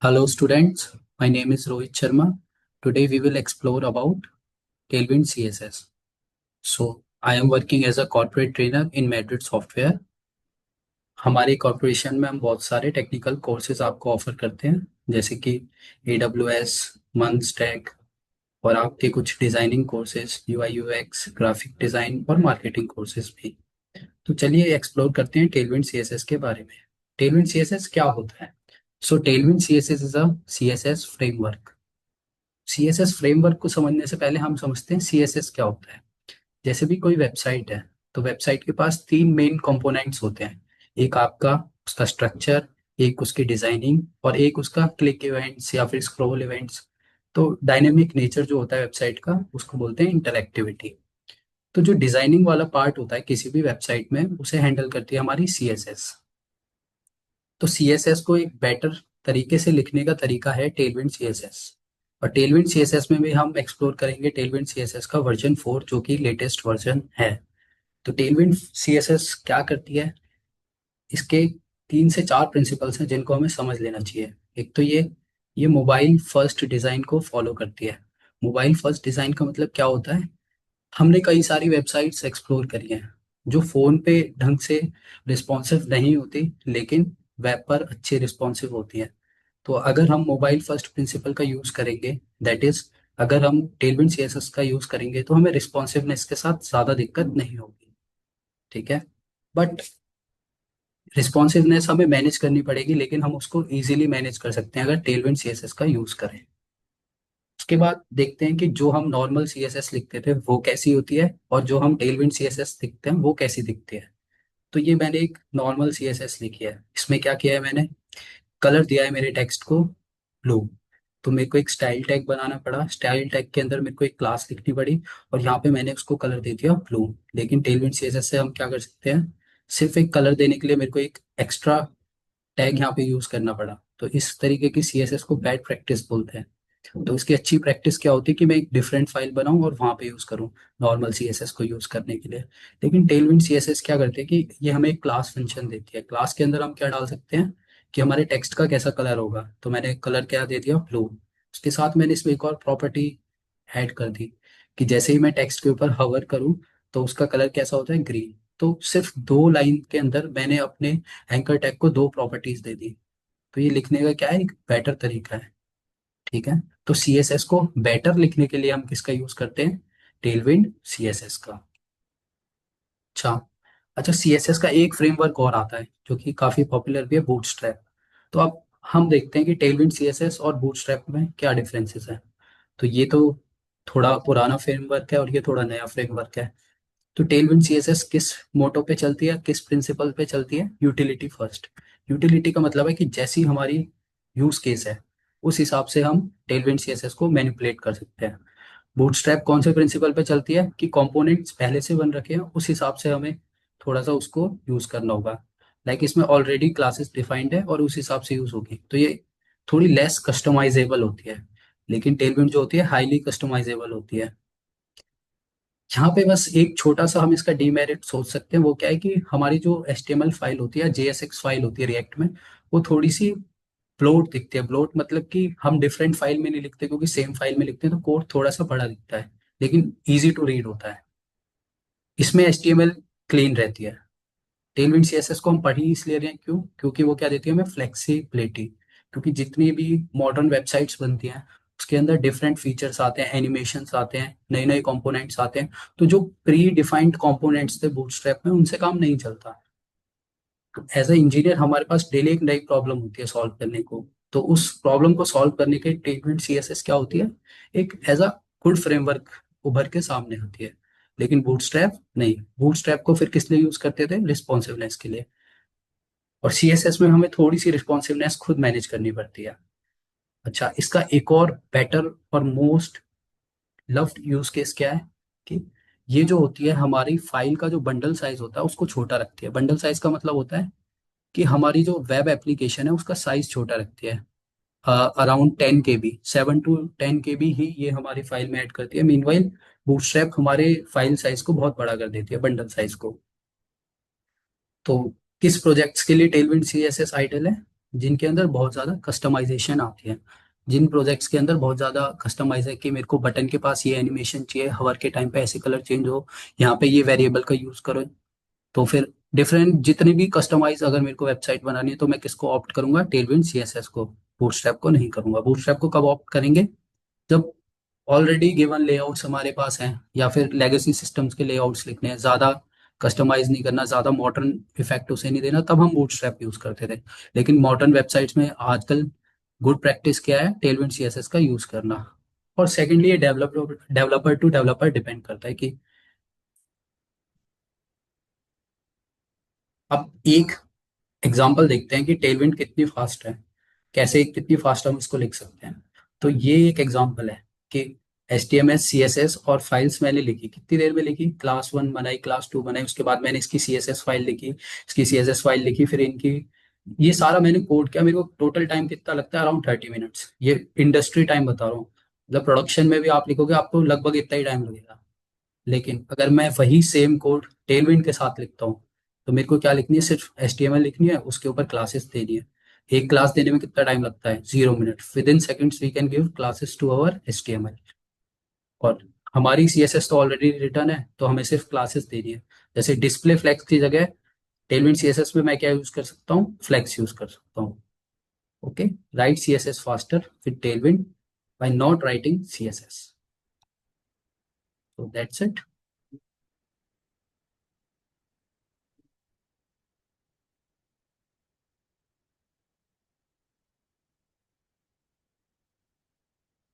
Hello students, my name is Rohit Sharma. Today we will explore about Tailwind CSS. So I am working as a corporate trainer in Madrid Software. हमारे corporation में हम बहुत सारे technical courses आपको offer करते हैं जैसे कि AWS, मंथ स्टैक और आपके कुछ designing courses UI UX, graphic design और मार्केटिंग कोर्सेज भी। तो चलिए एक्सप्लोर करते हैं टेलविंड CSS के बारे में। टेलविंड CSS क्या होता है? So Tailwind CSS is a CSS framework. CSS framework को समझने से पहले हम समझते हैं सीएसएस क्या होता है। जैसे भी कोई वेबसाइट है तो वेबसाइट के पास तीन मेन कंपोनेंट्स होते हैं। एक आपका उसका स्ट्रक्चर, एक उसकी डिजाइनिंग और एक उसका क्लिक इवेंट्स या फिर स्क्रॉल इवेंट्स। तो डायनेमिक नेचर जो होता है वेबसाइट का उसको बोलते हैं इंटरएक्टिविटी। तो जो डिजाइनिंग वाला पार्ट होता है किसी भी वेबसाइट में उसे हैंडल करती है हमारी सीएसएस। तो सीएसएस को एक बेटर तरीके से लिखने का तरीका है टेलविंड सीएसएस। और टेलविंड सीएसएस में भी हम एक्सप्लोर करेंगे टेलविंड सीएसएस का वर्जन 4 जो कि लेटेस्ट वर्जन है। तो टेलविंड सीएसएस क्या करती है? इसके 3 से 4 प्रिंसिपल्स हैं जिनको हमें समझ लेना चाहिए। एक तो ये मोबाइल फर्स्ट डिजाइन को फॉलो करती है। मोबाइल फर्स्ट डिजाइन का मतलब क्या होता है? हमने कई सारी वेबसाइट्स एक्सप्लोर करी हैं जो फोन पे ढंग से रिस्पॉन्सिव नहीं होती लेकिन वेब पर अच्छी रिस्पॉन्सिव होती हैं। तो अगर हम मोबाइल फर्स्ट प्रिंसिपल का यूज करेंगे, दैट इज अगर हम टेलविंड सीएसएस का यूज करेंगे तो हमें रिस्पॉन्सिवनेस के साथ ज्यादा दिक्कत नहीं होगी। ठीक है। बट रिस्पॉन्सिवनेस हमें मैनेज करनी पड़ेगी लेकिन हम उसको इजीली मैनेज कर सकते हैं अगर टेलविंड सीएसएस का यूज करें। उसके बाद देखते हैं कि जो हम नॉर्मल सीएसएस लिखते थे वो कैसी होती है और जो हम टेलविंड सीएसएस लिखते हैं वो कैसी दिखती है। तो ये मैंने एक नॉर्मल सीएसएस लिखी है। इसमें क्या किया है मैंने? कलर दिया है मेरे टेक्स्ट को ब्लू। तो मेरे को एक स्टाइल टैग बनाना पड़ा। स्टाइल टैग के अंदर मेरे को एक क्लास लिखनी पड़ी और यहाँ पे मैंने उसको कलर दे दिया ब्लू। लेकिन टेलविंड सीएसएस से हम क्या कर सकते हैं? सिर्फ एक कलर देने के लिए मेरे को एक एक्स्ट्रा टैग यहाँ पे यूज करना पड़ा। तो इस तरीके की सीएसएस को बैड प्रैक्टिस बोलते हैं। तो इसकी अच्छी प्रैक्टिस क्या होती है कि मैं एक डिफरेंट फाइल बनाऊं और वहां पे यूज करूं नॉर्मल सीएसएस को यूज करने के लिए। लेकिन टेलविंड सीएसएस क्या करते हैं कि ये हमें एक क्लास फंक्शन देती है। क्लास के अंदर हम क्या डाल सकते हैं कि हमारे टेक्स्ट का कैसा कलर होगा। तो मैंने कलर क्या दे दिया? ब्लू। उसके साथ मैंने इसमें एक और प्रॉपर्टी ऐड कर दी कि जैसे ही मैं टेक्स्ट के ऊपर हवर करूं तो उसका कलर कैसा होता है? ग्रीन। तो सिर्फ 2 लाइन के अंदर मैंने अपने एंकर टैग को 2 प्रॉपर्टीज दे दी। तो ये लिखने का क्या है? एक बेटर तरीका है। ठीक है। तो सीएसएस को बेटर लिखने के लिए हम किसका यूज करते हैं? टेलविंड सीएसएस का। अच्छा। अच्छा, सीएसएस का एक फ्रेमवर्क और आता है जो कि काफी पॉपुलर भी है, बूटस्ट्रैप। तो अब हम देखते हैं कि टेलविंड सीएसएस और बूटस्ट्रैप में क्या डिफरेंसेस है। तो ये तो थोड़ा पुराना फ्रेमवर्क है और ये थोड़ा नया फ्रेमवर्क है। तो टेलविंड सीएसएस किस मोटो पे चलती है, किस प्रिंसिपल पे चलती है? Utility first. यूटिलिटी का मतलब है कि जैसी हमारी यूज केस है उस हिसाब से हम टेलविंड सीएसएस को मैनिपुलेट कर सकते हैं। बूटस्ट्रैप कौन से प्रिंसिपल पे चलती है कि कंपोनेंट्स पहले से बन रखे हैं उस हिसाब से हमें थोड़ा सा उसको यूज करना होगा। लाइक इसमें ऑलरेडी क्लासेस डिफाइंड है और उस हिसाब से यूज होगी तो ये थोड़ी लेस कस्टमाइजेबल होती है। लेकिन टेलविंड जो होती है हाईली कस्टमाइजेबल होती है। यहाँ पे बस एक छोटा सा हम इसका डीमेरिट सोच सकते हैं, वो क्या है कि हमारी जो HTML फाइल होती है, JSX फाइल होती है रिएक्ट में, वो थोड़ी सी ब्लोट दिखती है। ब्लोट मतलब कि हम डिफरेंट फाइल में नहीं लिखते क्योंकि सेम फाइल में लिखते हैं तो कोड थोड़ा सा बड़ा दिखता है लेकिन इजी टू रीड होता है। इसमें HTML क्लीन रहती है। टेलविंड सीएसएस को हम पढ़ ही इसलिए रहे हैं क्यों? क्योंकि वो क्या देती है हमें? फ्लेक्सिबिलिटी। क्योंकि जितनी भी मॉडर्न वेबसाइट्स बनती हैं उसके अंदर डिफरेंट फीचर्स आते हैं, एनिमेशंस आते हैं, नए नए कंपोनेंट्स आते हैं। तो जो प्री डिफाइंड कंपोनेंट्स थे बूटस्ट्रैप में उनसे काम नहीं चलता। तो एज ए इंजीनियर हमारे पास डेली एक नई प्रॉब्लम होती है सॉल्व करने को। तो उस प्रॉब्लम को सॉल्व करने के टेलविंड सीएसएस क्या होती है? एक एज अ गुड फ्रेमवर्क उभर के सामने आती है। लेकिन बूटस्ट्रैप नहीं। बूटस्ट्रैप को फिर किस लिए यूज करते थे? रिस्पॉन्सिवनेस के लिए। और सीएसएस में हमें थोड़ी सी रिस्पॉन्सिवनेस खुद मैनेज करनी पड़ती है। अच्छा, इसका एक और बेटर और मोस्ट लव्ड यूज केस क्या है कि ये जो होती है हमारी फाइल का जो बंडल साइज होता है उसको छोटा रखती है। बंडल साइज का मतलब होता है कि हमारी जो वेब एप्लीकेशन है उसका साइज छोटा रखती है। अराउंड 10 KB, 7 to 10 KB ही ये हमारी फाइल में ऐड करती है। मीनवाइल बूटस्ट्रैप हमारे फाइल साइज को बहुत बड़ा कर देती है, बंडल साइज को। तो किस प्रोजेक्ट्स के लिए टेलविंड सीएसएस आइडल है? जिनके अंदर बहुत ज्यादा कस्टमाइजेशन आती है, जिन प्रोजेक्ट्स के अंदर बहुत ज्यादा कस्टमाइज है कि मेरे को बटन के पास ये एनिमेशन चाहिए, हवर के टाइम पे ऐसे कलर चेंज हो, यहाँ पे ये वेरिएबल का यूज करो। तो फिर डिफरेंट जितने भी कस्टमाइज अगर मेरे को वेबसाइट बनानी है तो मैं किसको ऑप्ट करूंगा, टेलविंड सीएसएस को, बूटस्ट्रैप को नहीं करूंगा। बूटस्ट्रैप को कब ऑप्ट करेंगे, जब ऑलरेडी गिवन लेआउट्स हमारे पास हैं, या फिर लेगेसी सिस्टम्स के लेआउट्स लिखने हैं, ज्यादा कस्टमाइज नहीं करना, ज्यादा मॉडर्न इफेक्ट उसे नहीं देना, तब हम बूटस्ट्रैप यूज करते थे। लेकिन मॉडर्न वेबसाइट्स में आजकल गुड प्रैक्टिस क्या है, टेलविंड सीएसएस का यूज करना। और सेकेंडली ये developer developer to developer depend करता है कि अब एक एग्जाम्पल देखते हैं कि टेलविंड कितनी फास्ट है, कैसे कितनी फास्ट हम इसको लिख सकते हैं। तो ये एक एग्जाम्पल है कि H T M S C S S और फाइल्स मैंने लिखी, कितनी देर में लिखी, क्लास 1 बनाई, क्लास 2 बनाई, उसके बाद मैंने इसकी सी एस एस फाइल लिखी, इसकी सी एस एस फाइल लिखी, फिर इनकी ये सारा मैंने कोड किया। मेरे को टोटल टाइम कितना लगता है, अराउंड 30 मिनट्स। ये इंडस्ट्री टाइम बता रहा हूँ, मतलब प्रोडक्शन में भी आप लिखोगे आपको लगभग इतना ही टाइम लगेगा। लेकिन अगर मैं वही सेम कोड टेलविंड के साथ लिखता हूँ, तो मेरे को क्या लिखनी है, सिर्फ HTML लिखनी है, उसके ऊपर क्लासेस देनी है। एक क्लास देने में कितना टाइम लगता है, 0 minute. Within seconds we can give classes to our HTML। और हमारी CSS तो ऑलरेडी रिटर्न है, तो हमें सिर्फ क्लासेस देनी है। जैसे डिस्प्ले फ्लेक्स की जगह टेलविंड CSS में मैं क्या यूज कर सकता हूँ, फ्लेक्स यूज कर सकता हूँ। Okay, write CSS faster with Tailwind by not writing CSS। So that's it.